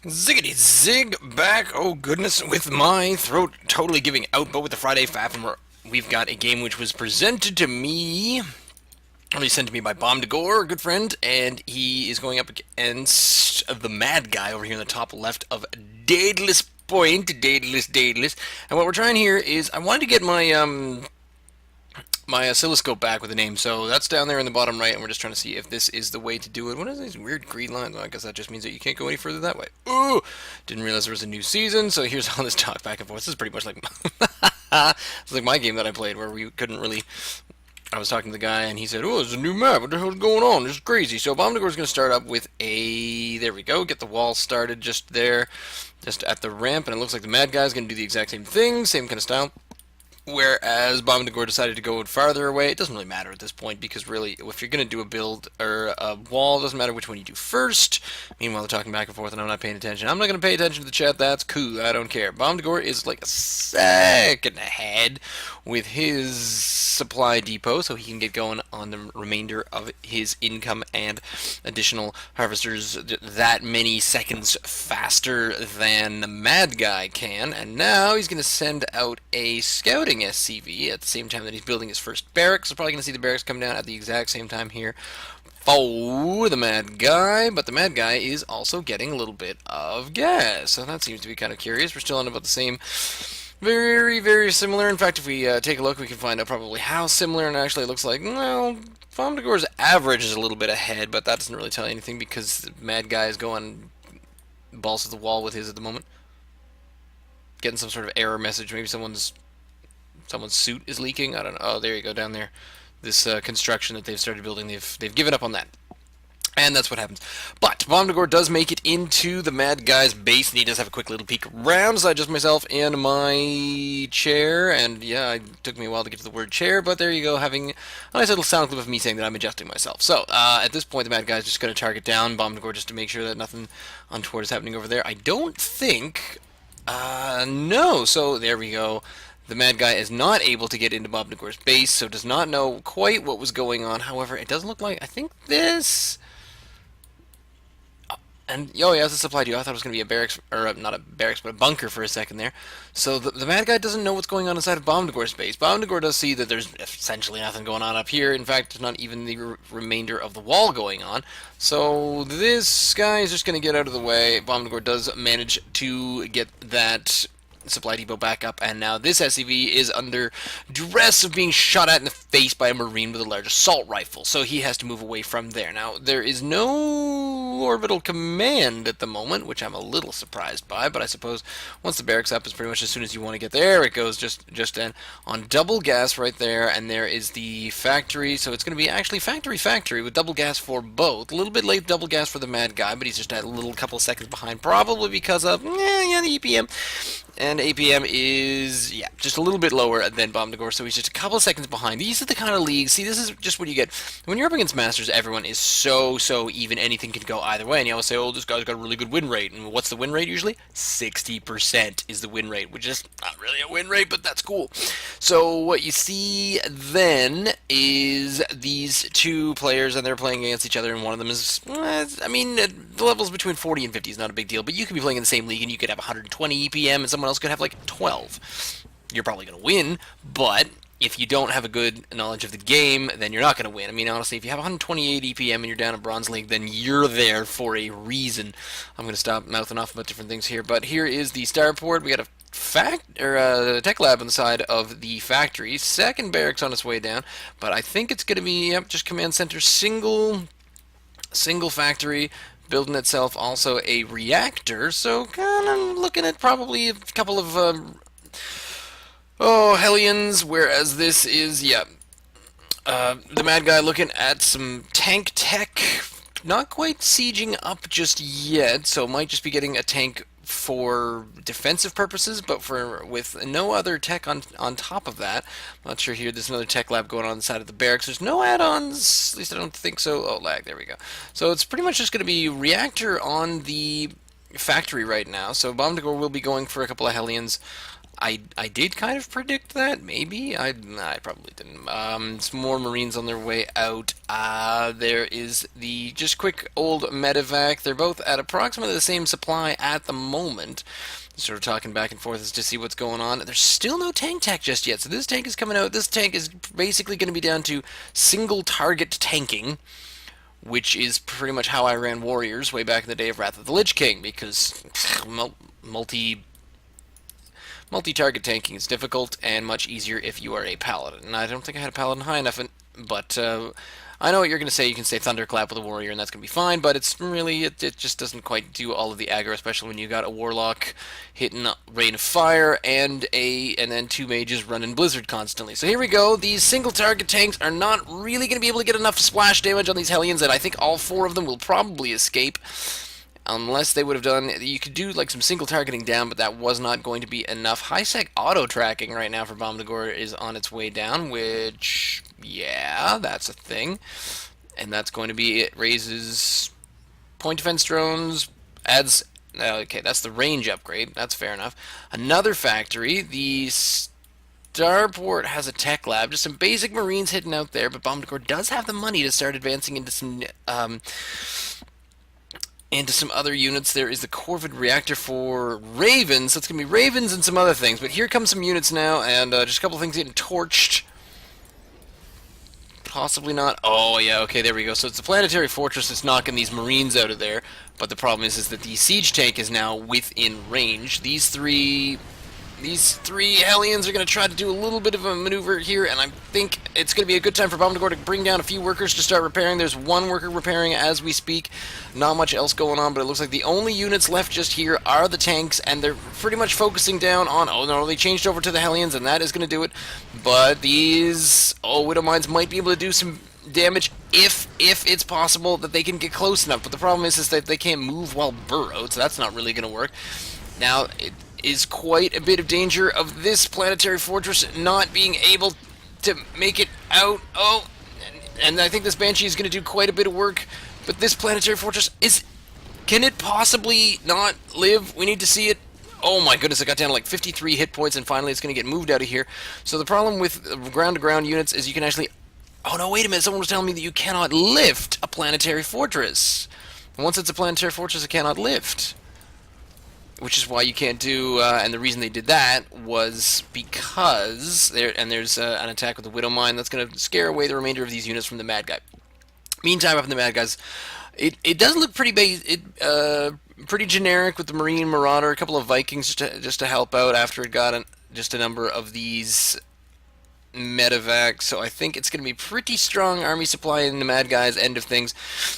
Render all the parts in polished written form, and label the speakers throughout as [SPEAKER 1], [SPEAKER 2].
[SPEAKER 1] Ziggity zig back, oh goodness, with my throat totally giving out, but with the Friday Faff, and we've got a game which was presented to me, or sent to me by bomdagor, a good friend, and he is going up against the mad guy over here in the top left of Daedalus Point, Daedalus. And what we're trying here is, I wanted to get my oscilloscope back with the name. So that's down there in the bottom right, and we're just trying to see if this is the way to do it. What are these weird green lines? Well, I guess that just means that you can't go any further that way. Ooh! Didn't realize there was a new season, so here's all this talk back and forth. This is pretty much like it's like my game that I played where we couldn't really. I was talking to the guy, and he said, "Oh, there's a new map. What the hell's going on? This is crazy." So bomdagor's going to start up with a. There we go. Get the wall started just there, just at the ramp, and it looks like the mad guy's going to do the exact same thing, same kind of style. Whereas bomdagor decided to go farther away. It doesn't really matter at this point because really, if you're going to do a build or a wall, it doesn't matter which one you do first. Meanwhile, they're talking back and forth, and I'm not paying attention. I'm not going to pay attention to the chat. That's cool. I don't care. Bomdagor is like a second ahead with his supply depot, so he can get going on the remainder of his income and additional harvesters that many seconds faster than the mad guy can. And now he's going to send out a scouting SCV at the same time that he's building his first barracks. So probably going to see the barracks come down at the exact same time here for the mad guy, but the mad guy is also getting a little bit of gas, so that seems to be kind of curious. We're still on about the same, very similar. In fact, if we take a look, we can find out probably how similar, and actually it looks like, well, bomdagor's average is a little bit ahead, but that doesn't really tell you anything because the mad guy is going balls to the wall with his at the moment. Getting some sort of error message. Maybe someone's suit is leaking. I don't know. Oh, there you go, down there. This construction that they've started building, they've given up on that. And that's what happens. But bomdagor does make it into the mad guy's base, and he does have a quick little peek around. So I adjust myself in my chair, and yeah, it took me a while to get to the word chair, but there you go, having a nice little sound clip of me saying that I'm adjusting myself. So at this point, the mad guy's just going to target down bomdagor just to make sure that nothing untoward is happening over there. I don't think. No. So there we go. The mad guy is not able to get into bomdagor's base, so does not know quite what was going on. However, it doesn't look like. I think this. And, oh yeah, it's a supply depot. I thought it was going to be a barracks, or not a barracks, but a bunker for a second there. So the mad guy doesn't know what's going on inside of bomdagor's base. Bomdagor does see that there's essentially nothing going on up here. In fact, there's not even the remainder of the wall going on. So this guy is just going to get out of the way. Bomdagor does manage to get that supply depot back up, and now this SCV is under duress of being shot at in the face by a marine with a large assault rifle, so he has to move away from there. Now, there is no orbital command at the moment, which I'm a little surprised by, but I suppose once the barracks up is pretty much as soon as you want to get there, it goes just in on double gas right there, and there is the factory, so it's going to be actually factory with double gas for both. A little bit late double gas for the mad guy, but he's just a little couple of seconds behind, probably because of, the EPM. And APM is, yeah, just a little bit lower than bomdagor, so he's just a couple of seconds behind. These are the kind of leagues, see, this is just what you get. When you're up against Masters, everyone is so even, anything can go either way, and you always say, oh, this guy's got a really good win rate, and what's the win rate usually? 60% is the win rate, which is not really a win rate, but that's cool. So what you see then is these two players, and they're playing against each other, and one of them is, I mean, the levels between 40 and 50 is not a big deal, but you could be playing in the same league, and you could have 120 EPM, and someone else could have like 12. You're probably going to win, but if you don't have a good knowledge of the game, then you're not going to win. I mean, honestly, if you have 128 EPM and you're down a bronze league, then you're there for a reason. I'm going to stop mouthing off about different things here, but here is the starport. We got a tech lab on the side of the factory. Second barracks on its way down, but I think it's going to be just command center single factory building itself, also a reactor, so kind of looking at probably a couple of Hellions, whereas this is, yeah, the mad guy looking at some tank tech, not quite sieging up just yet, so might just be getting a tank for defensive purposes, but with no other tech on top of that. I'm not sure here. There's another tech lab going on the side of the barracks. There's no add-ons. At least I don't think so. Oh, lag. There we go. So it's pretty much just going to be reactor on the factory right now. So bomdagor will be going for a couple of Hellions. I did kind of predict that. Maybe I probably didn't. Some more Marines on their way out. There is the just quick old medevac. They're both at approximately the same supply at the moment. Sort of talking back and forth as to see what's going on. There's still no tank tech just yet. So this tank is coming out. This tank is basically going to be down to single target tanking, which is pretty much how I ran Warriors way back in the day of Wrath of the Lich King, because multi-target tanking is difficult and much easier if you are a paladin. And I don't think I had a paladin high enough, but I know what you're going to say. You can say Thunderclap with a warrior, and that's going to be fine, but it's really, it just doesn't quite do all of the aggro, especially when you got a warlock hitting Rain of Fire and then 2 mages running Blizzard constantly. So here we go. These single-target tanks are not really going to be able to get enough splash damage on these Hellions, and I think all 4 of them will probably escape. Unless they would have done, you could do like some single targeting down, but that was not going to be enough. High-sec auto-tracking right now for bomdagor is on its way down, which, yeah, that's a thing. And that's going to be, it raises point defense drones, adds, okay, that's the range upgrade, that's fair enough. Another factory, the Starport has a tech lab, just some basic Marines hidden out there, but bomdagor does have the money to start advancing into some, other units. There is the Corvid reactor for Ravens, so it's going to be Ravens and some other things. But here come some units now, and just a couple of things getting torched. Possibly not. Oh, yeah, okay, there we go. So it's the Planetary Fortress that's knocking these Marines out of there. But the problem is that the Siege Tank is now within range. These three Hellions are going to try to do a little bit of a maneuver here, and I think it's going to be a good time for bomdagor to bring down a few workers to start repairing. There's 1 worker repairing as we speak. Not much else going on, but it looks like the only units left just here are the tanks, and they're pretty much focusing down on, oh no, they changed over to the Hellions, and that is going to do it. But these, Widow Mines might be able to do some damage if it's possible that they can get close enough. But the problem is that they can't move while burrowed, so that's not really going to work. Now, it is quite a bit of danger of this Planetary Fortress not being able to make it out. Oh, and I think this Banshee is going to do quite a bit of work, but this Planetary Fortress is... Can it possibly not live? We need to see it. Oh my goodness, it got down to like 53 hit points, and finally it's going to get moved out of here. So the problem with ground-to-ground units is you can actually... Oh no, wait a minute, someone was telling me that you cannot lift a Planetary Fortress. Once it's a Planetary Fortress, it cannot lift. Which is why you can't do, and the reason they did that was because there's an attack with the Widow Mine that's going to scare away the remainder of these units from the Mad Guy. Meantime, up in the Mad Guys, it does look pretty pretty generic with the Marine Marauder, a couple of Vikings just to help out after it got just a number of these medevac, so I think it's going to be pretty strong army supply in the Mad Guy's end of things.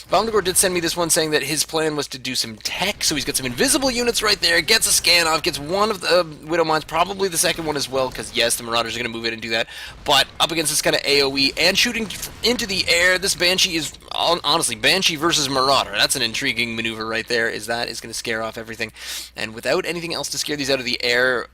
[SPEAKER 1] bomdagor did send me this one saying that his plan was to do some tech, so he's got some invisible units right there, gets a scan off, gets one of the Widow Mines, probably the second one as well, because yes, the Marauders are going to move in and do that, but up against this kind of AoE and shooting into the air, this Banshee is, honestly, Banshee versus Marauder. That's an intriguing maneuver right there, is that is going to scare off everything, and without anything else to scare these out of the air,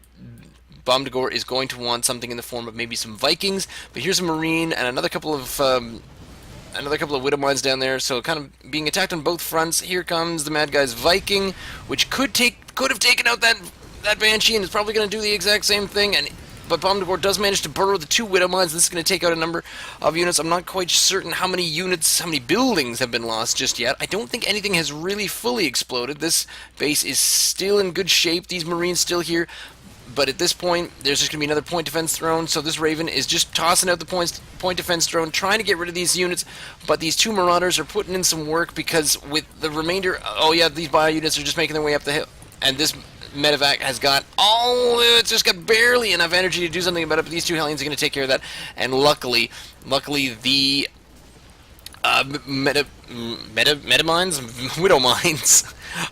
[SPEAKER 1] bomdagor is going to want something in the form of maybe some Vikings, but here's a Marine and another couple of Widow Mines down there, so kind of being attacked on both fronts. Here comes the Mad Guy's Viking, which could have taken out that Banshee, and is probably going to do the exact same thing, but bomdagor does manage to burrow the 2 Widow Mines. This is going to take out a number of units. I'm not quite certain how many buildings have been lost just yet. I don't think anything has really fully exploded. This base is still in good shape. These Marines still here. But at this point, there's just going to be another point defense throne, so this Raven is just tossing out the point defense throne, trying to get rid of these units, but these 2 Marauders are putting in some work, because with the remainder, oh yeah, these bio units are just making their way up the hill, and this medevac has got, it's just got barely enough energy to do something about it, but these 2 Hellions are going to take care of that, and luckily, the Widow Mines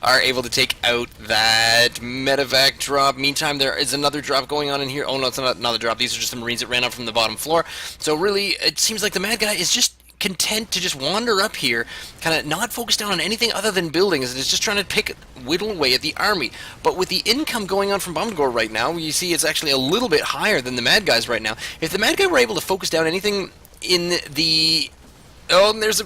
[SPEAKER 1] are able to take out that medevac drop. Meantime, there is another drop going on in here. Oh no, it's not another drop. These are just the Marines that ran up from the bottom floor. So really, it seems like the Mad Guy is just content to just wander up here, kind of not focus down on anything other than buildings. It's just trying to whittle away at the army. But with the income going on from bomdagor right now, you see it's actually a little bit higher than the Mad Guys right now. If the Mad Guy were able to focus down anything in the... Oh, and there's a...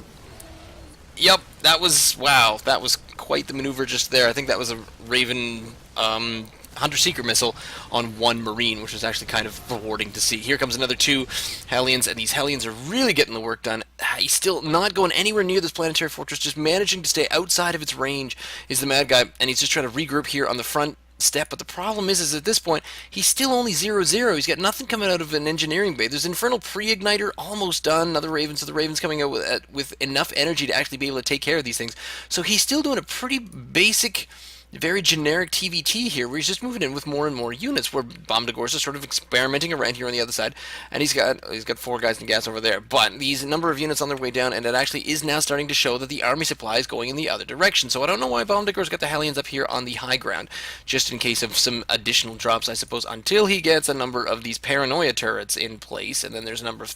[SPEAKER 1] Yep, that was... Wow, that was quite the maneuver just there. I think that was a Raven Hunter-Seeker missile on one Marine, which was actually kind of rewarding to see. Here comes another 2 Hellions, and these Hellions are really getting the work done. He's still not going anywhere near this planetary fortress, just managing to stay outside of its range is the Mad Guy, and he's just trying to regroup here on the front step. But the problem is at this point, he's still only 0-0. He's got nothing coming out of an engineering bay. There's Infernal Pre-Igniter almost done. Another Raven, so the Raven's coming out with enough energy to actually be able to take care of these things. So he's still doing a pretty basic, very generic TvT here, where he's just moving in with more and more units, where bomdagor is sort of experimenting around here on the other side, and he's got 4 guys in gas over there. But these number of units on their way down, and it actually is now starting to show that the army supply is going in the other direction. So I don't know why bomdagor's got the Hellions up here on the high ground, just in case of some additional drops, I suppose, until he gets a number of these paranoia turrets in place, and then there's a number of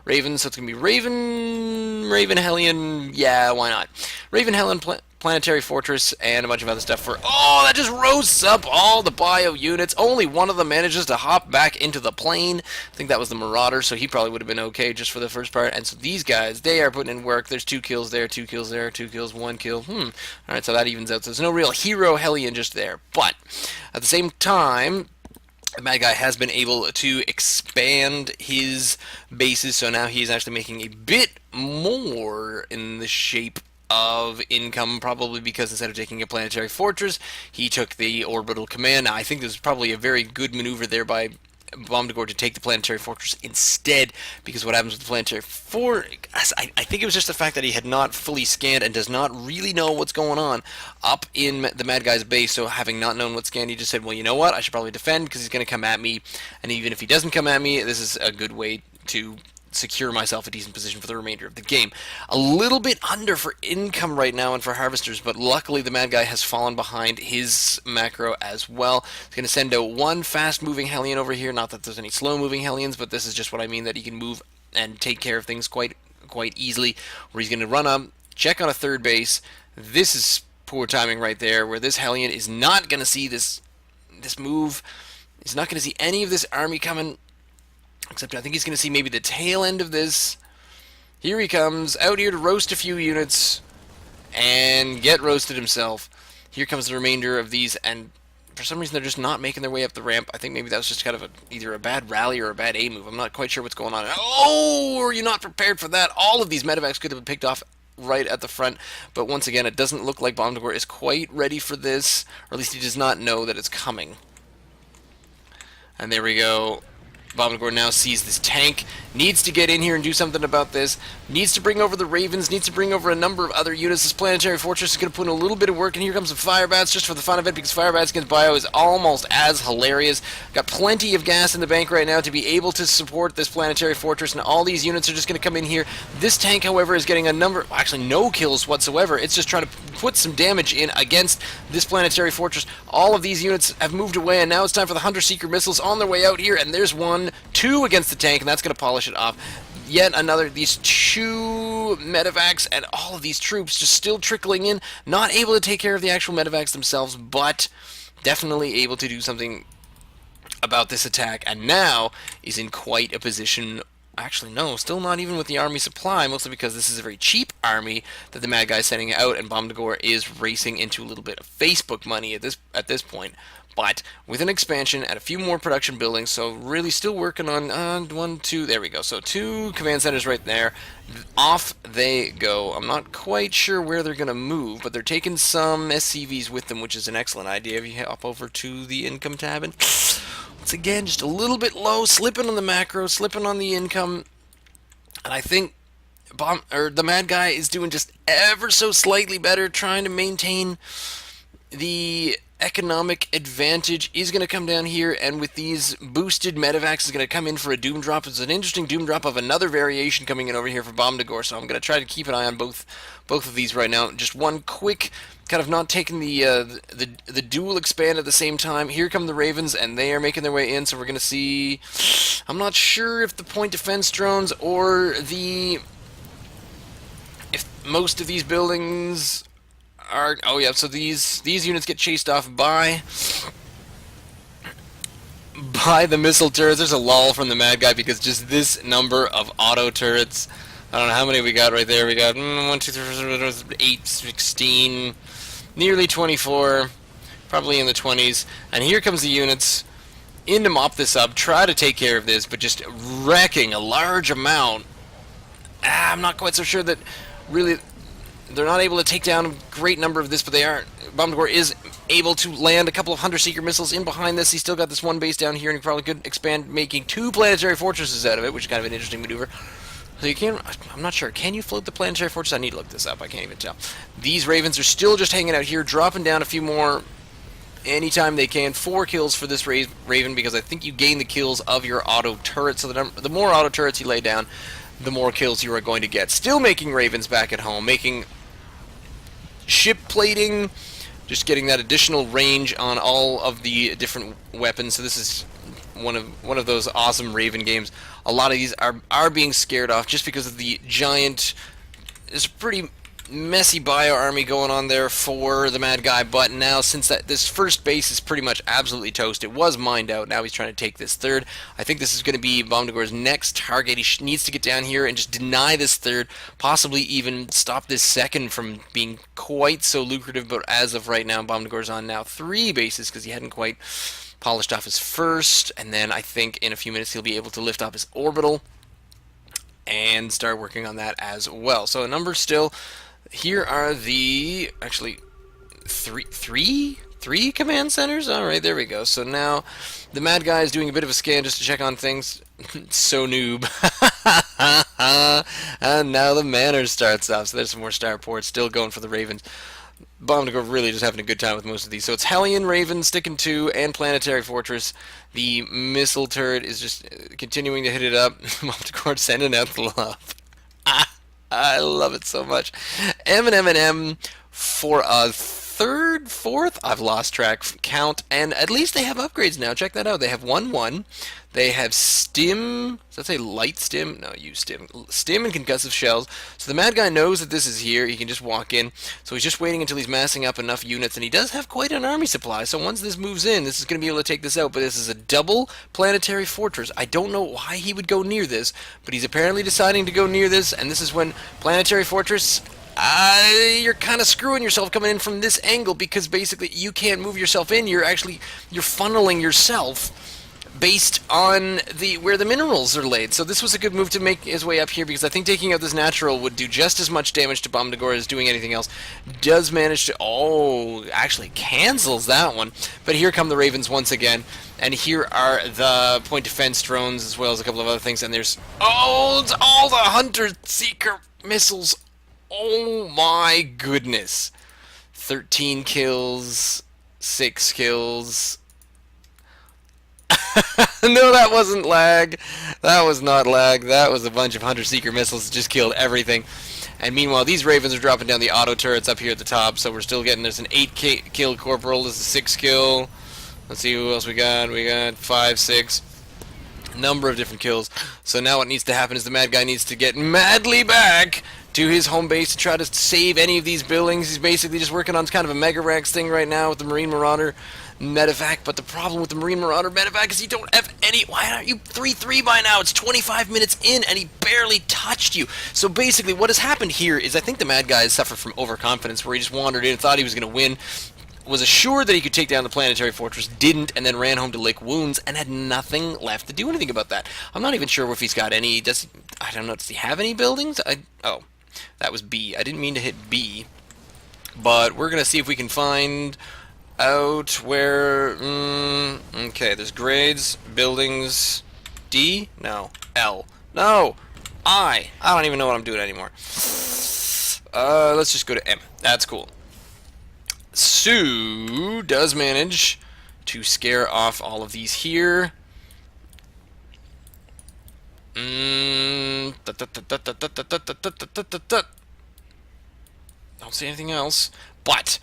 [SPEAKER 1] Ravens, so it's going to be Raven Hellion, yeah, why not? Raven Hellion, Planetary Fortress, and a bunch of other stuff for... Oh, that just roasts up all the bio units. Only one of them manages to hop back into the plane. I think that was the Marauder, so he probably would have been okay just for the first part. And so these guys, they are putting in work. There's 2 kills there, 2 kills there, 2 kills, 1 kill. Alright, so that evens out. So there's no real hero Hellion just there. But, at the same time, the Mad Guy has been able to expand his bases, so now he's actually making a bit more in the shape of income, probably because instead of taking a planetary fortress, he took the orbital command. Now, I think this is probably a very good maneuver there by bomdagor to take the planetary fortress instead, because what happens with the planetary fortress, I think it was just the fact that he had not fully scanned and does not really know what's going on up in the Mad Guy's base. So having not known what's scanned, he just said, well, you know what, I should probably defend because he's going to come at me, and even if he doesn't come at me, this is a good way to secure myself a decent position for the remainder of the game. A little bit under for income right now and for harvesters, but luckily the Mad Guy has fallen behind his macro as well. He's going to send out 1 fast-moving Hellion over here. Not that there's any slow-moving Hellions, but this is just what I mean, that he can move and take care of things quite easily, where he's going to run up, check on a 3rd base. This is poor timing right there, where this Hellion is not going to see this move. He's not going to see any of this army coming. Except I think he's going to see maybe the tail end of this. Here he comes, out here to roast a few units, and get roasted himself. Here comes the remainder of these, and for some reason they're just not making their way up the ramp. I think maybe that was just kind of either a bad rally or a bad A move. I'm not quite sure what's going on. Oh, are you not prepared for that? All of these medevacs could have been picked off right at the front, but once again, it doesn't look like bomdagor is quite ready for this, or at least he does not know that it's coming. And there we go. bomdagor now sees this tank, needs to get in here and do something about this, needs to bring over the Ravens, needs to bring over a number of other units. This planetary fortress is going to put in a little bit of work, and here comes some Firebats just for the fun of it, because Firebats against Bio is almost as hilarious. Got plenty of gas in the bank right now to be able to support this planetary fortress, and all these units are just going to come in here. This tank, however, is getting a number, actually no kills whatsoever. It's just trying to put some damage in against this planetary fortress. All of these units have moved away, and now it's time for the Hunter-Seeker missiles on their way out here, and there's 1, 2 against the tank, and that's going to polish it off. Yet another, these 2 medevacs, and all of these troops just still trickling in, not able to take care of the actual medevacs themselves, but definitely able to do something about this attack, and now is in quite a position. Actually, no, still not even with the army supply, mostly because this is a very cheap army that the Mad Guy is sending out, and bomdagor is racing into a little bit of Facebook money at this point. But with an expansion and a few more production buildings, so really still working on 1, 2, there we go. So 2 command centers right there. Off they go. I'm not quite sure where they're going to move, but they're taking some SCVs with them, which is an excellent idea. If you hop over to the income tab, and once again, just a little bit low, slipping on the macro, slipping on the income, and I think the Mad Guy is doing just ever so slightly better, trying to maintain the economic advantage. Is going to come down here, and with these boosted medevacs is going to come in for a doom drop. It's an interesting doom drop of another variation coming in over here for bomdagor, so I'm going to try to keep an eye on both of these right now. Just one quick, kind of not taking the dual expand at the same time. Here come the Ravens, and they are making their way in, so we're going to see, I'm not sure if the point defense drones or if most of these buildings are, oh yeah, so these units get chased off by the missile turrets. There's a lull from the Mad Guy because just this number of auto turrets. I don't know how many we got right there. We got 1, 2, 3, 4, 8, 16, nearly 24. probably in the 20s. And here comes the units in to mop this up, try to take care of this, but just wrecking a large amount. I'm not quite so sure that really they're not able to take down a great number of this, but they are. bomdagor is able to land a couple of Hunter-Seeker missiles in behind this. He's still got this one base down here, and he probably could expand, making 2 planetary fortresses out of it, which is kind of an interesting maneuver. So you can, I'm not sure, can you float the planetary fortress? I need to look this up, I can't even tell. These Ravens are still just hanging out here, dropping down a few more anytime they can. 4 kills for this Raven, because I think you gain the kills of your auto turret, so the more auto turrets you lay down, the more kills you are going to get. Still making Ravens back at home, making ship plating, just getting that additional range on all of the different weapons. So this is one of those awesome Raven games. A lot of these are being scared off just because of the giant. It's a pretty messy bio army going on there for the Mad Guy, but now since this first base is pretty much absolutely toast, it was mined out, now he's trying to take this third. I think this is going to be bomdagor's next target. He needs to get down here and just deny this third, possibly even stop this second from being quite so lucrative, but as of right now, bomdagor's on now 3 bases because he hadn't quite polished off his first, and then I think in a few minutes he'll be able to lift up his orbital and start working on that as well. So a number still. Here are the, actually, three command centers? Alright, there we go. So now, the Mad Guy is doing a bit of a scan just to check on things. So noob. And now the Manor starts off. So there's some more starports, still going for the Ravens. bomdagor really just having a good time with most of these. So it's Hellion, Raven, sticking 2, and Planetary Fortress. The missile turret is just continuing to hit it up. bomdagor sending out the love. I love it so much. M for a third, fourth, I've lost track count, and at least they have upgrades now. Check that out. They have 1-1. They have stim. Does that say light stim? No, use stim. Stim and concussive shells. So the Mad Guy knows that this is here. He can just walk in. So he's just waiting until he's massing up enough units, and he does have quite an army supply. So once this moves in, this is going to be able to take this out. But this is a double planetary fortress. I don't know why he would go near this, but he's apparently deciding to go near this, and this is when planetary fortress. You're kind of screwing yourself coming in from this angle, because basically you can't move yourself in. You're funneling yourself based on where the minerals are laid. So this was a good move to make his way up here, because I think taking out this natural would do just as much damage to bomdagor as doing anything else. Does manage to, actually cancels that one. But here come the Ravens once again, and here are the point defense drones as well as a couple of other things, and there's all the Hunter-Seeker missiles. Oh my goodness. 13 kills, 6 kills. No, that wasn't lag. That was not lag. That was a bunch of Hunter-Seeker missiles that just killed everything. And meanwhile, these Ravens are dropping down the auto turrets up here at the top, so we're still getting, there's an 8 kill corporal, this is a 6 kill. Let's see who else we got. We got 5, 6. Number of different kills. So now what needs to happen is the Mad Guy needs to get madly back to his home base to try to save any of these buildings. He's basically just working on kind of a Mega Rex thing right now with the Marine Marauder medevac, but the problem with the Marine Marauder medevac is you don't have any. Why aren't you 3-3 by now? It's 25 minutes in and he barely touched you. So basically what has happened here is I think the Mad Guy has suffered from overconfidence, where he just wandered in, thought he was going to win, was assured that he could take down the planetary fortress, didn't, and then ran home to lick wounds and had nothing left to do anything about that. I'm not even sure if he's got any. I don't know, does he have any buildings? Oh, that was B. I didn't mean to hit B, but we're going to see if we can find out where. Okay, there's grades, buildings, D? No. L. No! I don't even know what I'm doing anymore. Let's just go to M. That's cool. Sue does manage to scare off all of these here. Don't see anything else, but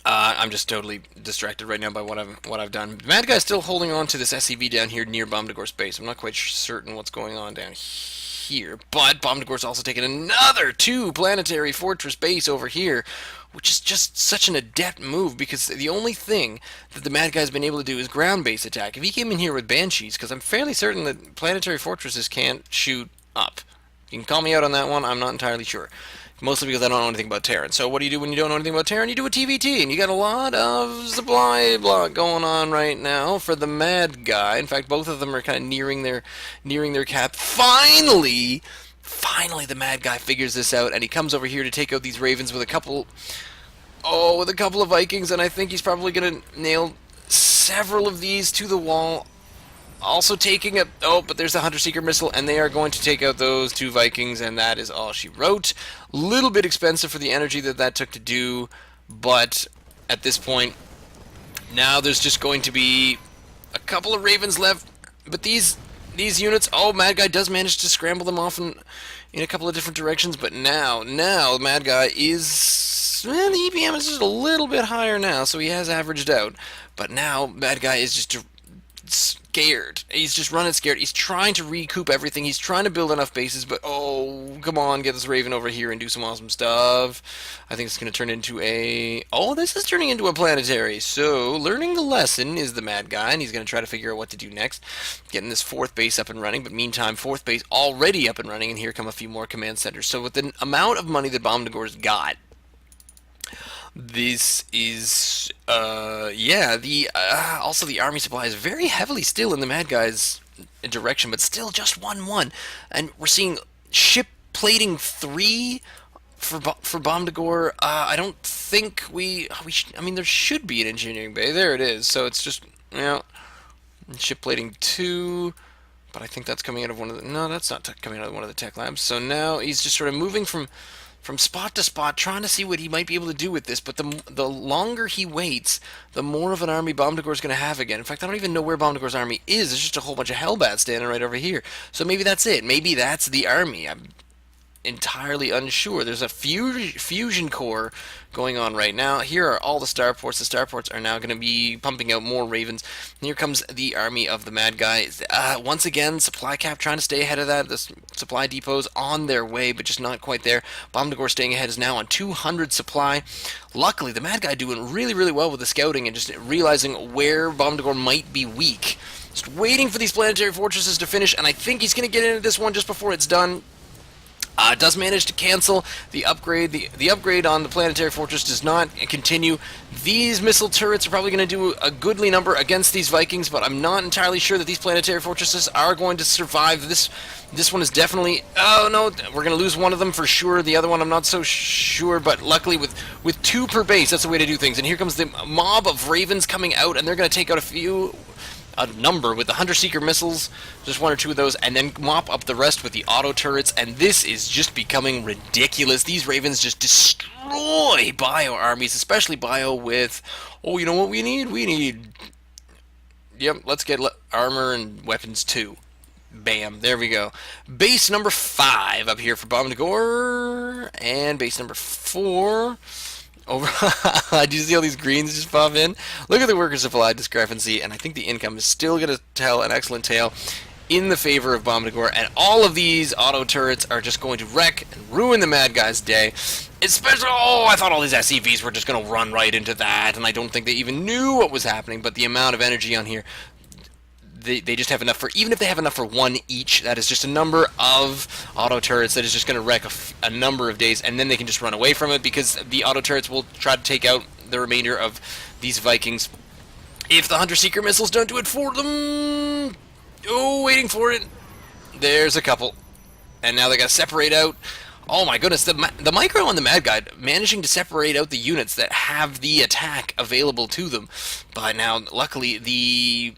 [SPEAKER 1] I'm just totally distracted right now by what I've done. Mad Guy's still holding on to this SCV down here near bomdagor's base. I'm not quite certain what's going on down here, but bomdagor's also taken another 2 planetary fortress base over here, which is just such an adept move, because the only thing that the Mad Guy's been able to do is ground-based attack. If he came in here with Banshees, because I'm fairly certain that planetary fortresses can't shoot up. You can call me out on that one, I'm not entirely sure. Mostly because I don't know anything about Terran. So what do you do when you don't know anything about Terran? You do a TvT, and you got a lot of supply block going on right now for the Mad Guy. In fact, both of them are kind of nearing their cap. Finally, the Mad Guy figures this out, and he comes over here to take out these Ravens with a couple of Vikings, and I think he's probably going to nail several of these to the wall. Also taking a... Oh, but there's the Hunter-Seeker missile, and they are going to take out those 2 Vikings, and that is all she wrote. Little bit expensive for the energy that took to do, but at this point, now there's just going to be a couple of Ravens left, but these units... Oh, Mad Guy does manage to scramble them off in a couple of different directions, but now Mad Guy is... Well, the EPM is just a little bit higher now, so he has averaged out. But now, Mad Guy is just scared. He's just running scared. He's trying to recoup everything. He's trying to build enough bases, but oh, come on, get this Raven over here and do some awesome stuff. I think it's going to turn into a... Oh, this is turning into a planetary. So, learning the lesson is the Mad Guy, and he's going to try to figure out what to do next. Getting this 4th base up and running, but meantime, 4th base already up and running, and here come a few more command centers. So, with the amount of money that bomdagor's got, this is, also the army supply is very heavily still in the Mad Guy's direction, but still just 1-1. And we're seeing ship plating 3 for bomdagor. I don't think I mean, there should be an engineering bay. There it is. So it's just, ship plating 2. But I think that's coming out of one of the... No, that's not coming out of one of the tech labs. So now he's just sort of moving from spot to spot, trying to see what he might be able to do with this, but the longer he waits, the more of an army bomdagor's going to have again. In fact, I don't even know where bomdagor's army is. There's just a whole bunch of Hellbats standing right over here. So maybe that's it. Maybe that's the army. I'm entirely unsure. There's a fusion core going on right now. Here are all the starports. The starports are now going to be pumping out more Ravens. And here comes the army of the Mad Guy. Once again, supply cap trying to stay ahead of that. The supply depots on their way, but just not quite there. bomdagor staying ahead is now on 200 supply. Luckily, the Mad Guy doing really, really well with the scouting and just realizing where bomdagor might be weak. Just waiting for these planetary fortresses to finish, and I think he's going to get into this one just before it's done. Does manage to cancel the upgrade. The upgrade on the planetary fortress does not continue. These missile turrets are probably going to do a goodly number against these Vikings, but I'm not entirely sure that these planetary fortresses are going to survive. This one is definitely... Oh, no, we're going to lose one of them for sure. The other one I'm not so sure, but luckily with 2 per base, that's the way to do things. And here comes the mob of Ravens coming out, and they're going to take out a number with the Hunter-Seeker missiles, just 1 or 2 of those, and then mop up the rest with the auto turrets, and this is just becoming ridiculous. These Ravens just destroy bio armies, especially bio with, oh, you know what we need? We need, yep, let's get armor and weapons too. Bam, there we go. Base number 5 up here for bomdagor, and base number 4... Over. Do you see all these greens just pop in? Look at the worker supply discrepancy, and I think the income is still going to tell an excellent tale in the favor of bomdagor, and all of these auto turrets are just going to wreck and ruin the Mad Guy's day. Especially, I thought all these SCVs were just going to run right into that, and I don't think they even knew what was happening, but the amount of energy on here, they just have enough for, even if they have enough for 1 each, that is just a number of auto turrets that is just going to wreck a number of days, and then they can just run away from it because the auto turrets will try to take out the remainder of these Vikings. If the Hunter-Seeker missiles don't do it for them... Oh, waiting for it. There's a couple. And now they got to separate out. Oh my goodness, the micro on the Mad Guy managing to separate out the units that have the attack available to them. But now, luckily, the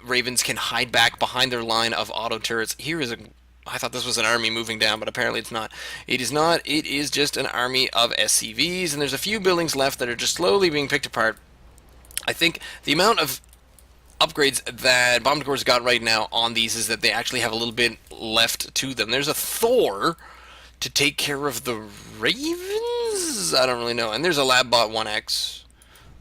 [SPEAKER 1] Ravens can hide back behind their line of auto turrets. Here is I thought this was an army moving down, but apparently it's not. It is not. It is just an army of SCVs, and there's a few buildings left that are just slowly being picked apart. I think the amount of upgrades that bomdagor's got right now on these is that they actually have a little bit left to them. There's a Thor to take care of the Ravens? I don't really know. And there's a LabBot 1X.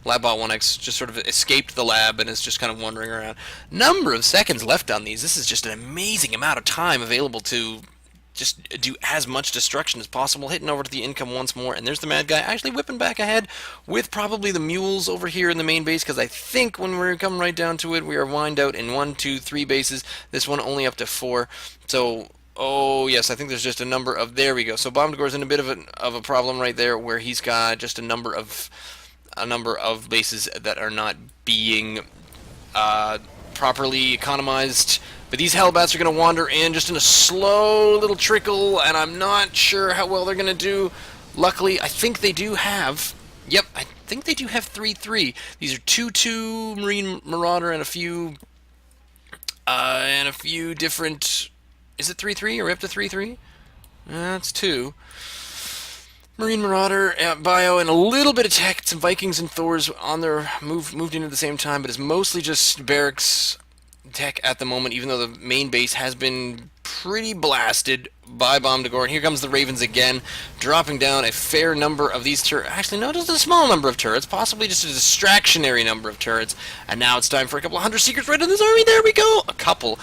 [SPEAKER 1] LabBot 1X just sort of escaped the lab and is just kind of wandering around. Number of seconds left on these. This is just an amazing amount of time available to just do as much destruction as possible. Hitting over to the income once more, and there's the Mad Guy actually whipping back ahead with probably the mules over here in the main base, because I think when we come right down to it, we are wind out in 1, 2, 3 bases. This one only up to 4. So Oh, yes, I think there's just a number of... There we go. So bomdagor's in a bit of a problem right there, where he's got just a number of bases that are not being properly economized. But these Hellbats are going to wander in just in a slow little trickle, and I'm not sure how well they're going to do. Luckily, I think they do have... Yep, I think they do have 3-3. These are 2-2 Marine Marauder and a few different... Is it 3-3? Are we up to 3-3? That's 2. Marine Marauder, Bio, and a little bit of tech. Some Vikings and Thors on their moved in at the same time, but it's mostly just barracks tech at the moment, even though the main base has been pretty blasted by bomdagor. And here comes the Ravens again, dropping down a fair number of these turrets. Actually, no, just a small number of turrets, possibly just a distractionary number of turrets. And now it's time for a couple of Hunter Seekers right in this army. There we go. A couple,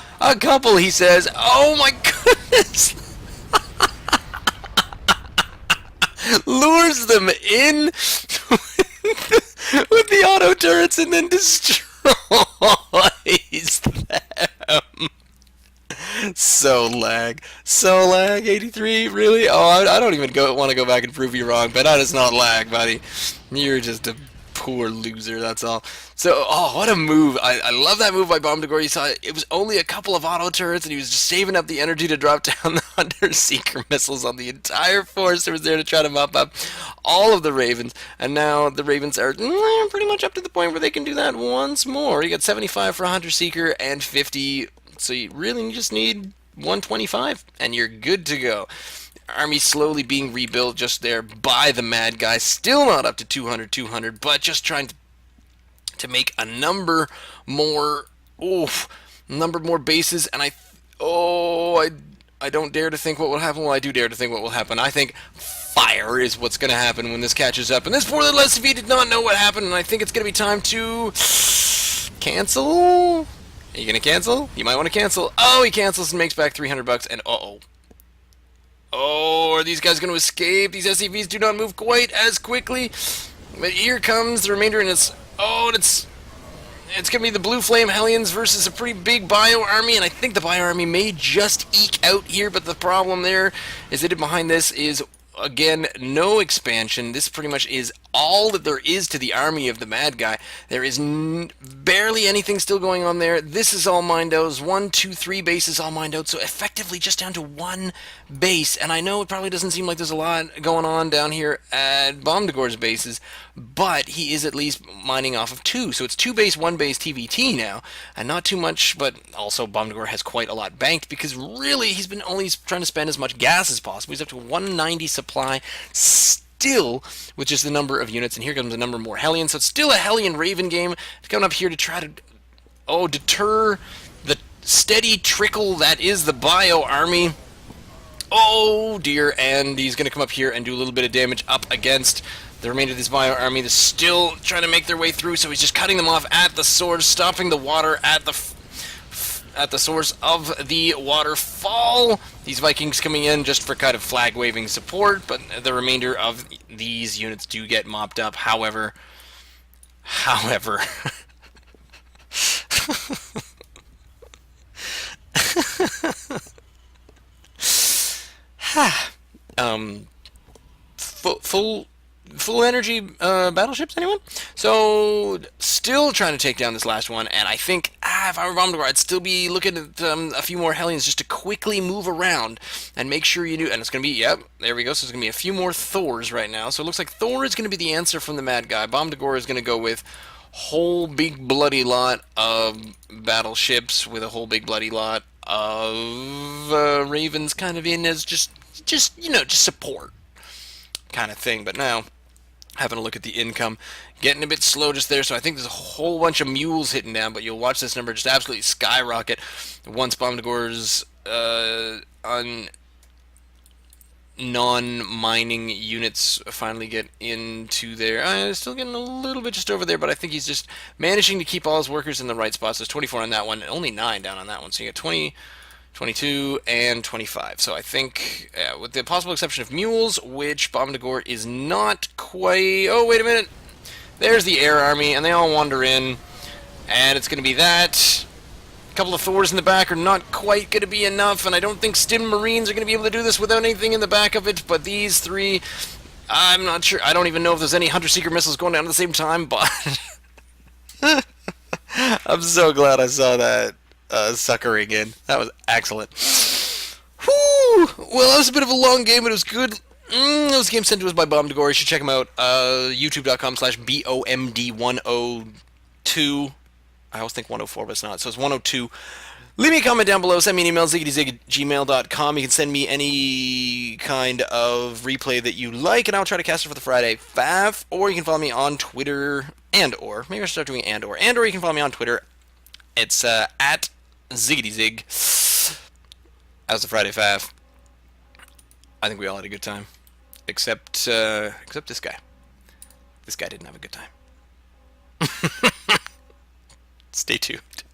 [SPEAKER 1] he says. Oh my goodness. Lures them in with the auto turrets and then destroys them. So lag, 83, really? Oh, I don't even want to go back and prove you wrong, but that is not lag, buddy. You're just a poor loser, that's all. So, oh, what a move. I love that move by bomdagor. You saw it was only a couple of auto turrets, and he was just saving up the energy to drop down the Hunter Seeker missiles on the entire force that was there to try to mop up all of the Ravens. And now the Ravens are pretty much up to the point where they can do that once more. You got 75 for a Hunter Seeker and 50, so you really just need 125, and you're good to go. Army slowly being rebuilt just there by the Mad Guy. Still not up to 200, but just trying to make a number more bases. And I don't dare to think what will happen. Well, I do dare to think what will happen. I think fire is what's going to happen when this catches up. And this poor little SCV did not know what happened, and I think it's going to be time to cancel. Are you going to cancel? You might want to cancel. Oh, he cancels and makes back $300, and oh, are these guys going to escape? These SCVs do not move quite as quickly. But here comes the remainder, and it's going to be the Blue Flame Hellions versus a pretty big Bio army, and I think the Bio army may just eke out here, but the problem there is that behind this is, again, no expansion. This pretty much is all that there is to the army of the Mad Guy. There is barely anything still going on there. This is all mined out. 1, 2, 3 bases all mined out, so effectively just down to 1 base. And I know it probably doesn't seem like there's a lot going on down here at bomdagor's bases, but he is at least mining off of 2. So it's 2 base, 1 base TvT now, and not too much, but also bomdagor has quite a lot banked, because really he's been only trying to spend as much gas as possible. He's up to 190 supply still with just the number of units, and here comes a number more Hellions. So it's still a Hellion Raven game. It's coming up here to try to deter the steady trickle that is the Bio army. Oh dear, and he's going to come up here and do a little bit of damage up against the remainder of this Bio army. They're still trying to make their way through, so he's just cutting them off at the source, stopping the water at the source of the waterfall. These Vikings coming in just for kind of flag-waving support, but the remainder of these units do get mopped up. However, full energy battleships, anyone? So still trying to take down this last one, and I think if I were bomdagor, I'd still be looking at a few more Hellions just to quickly move around and make sure you do. And it's going to be, yep, there we go. So there's going to be a few more Thors right now. So it looks like Thor is going to be the answer from the Mad Guy. Bomdagor is going to go with whole big bloody lot of battleships with a whole big bloody lot of Ravens kind of in as just support kind of thing. But now having a look at the income, getting a bit slow just there, so I think there's a whole bunch of mules hitting down, but you'll watch this number just absolutely skyrocket once bomdagor's non-mining units finally get into there. Still getting a little bit just over there, but I think he's just managing to keep all his workers in the right spots. There's 24 on that one, and only 9 down on that one, so you got 20, 22, and 25. So I think, with the possible exception of mules, which bomdagor is not quite... Oh, wait a minute. There's the air army, and they all wander in, and it's going to be that couple of Thors in the back are not quite going to be enough, and I don't think Stim Marines are going to be able to do this without anything in the back of it, but these three, I'm not sure. I don't even know if there's any Hunter-Seeker missiles going down at the same time, but I'm so glad I saw that suckering in. That was excellent. Whew! Well, that was a bit of a long game, but it was good. It was a game sent to us by bomdagor. You should check him out. youtube.com/BOMD102. I always think 104, but it's not. So it's 102. Leave me a comment down below. Send me an email, ziggyzig@gmail.com. You can send me any kind of replay that you like, and I'll try to cast it for the Friday Faff. Or you can follow me on Twitter, or maybe I should start doing or you can follow me on Twitter. It's at ziggyzig. As the Friday Faff. I think we all had a good time, except this guy. This guy didn't have a good time. Stay tuned.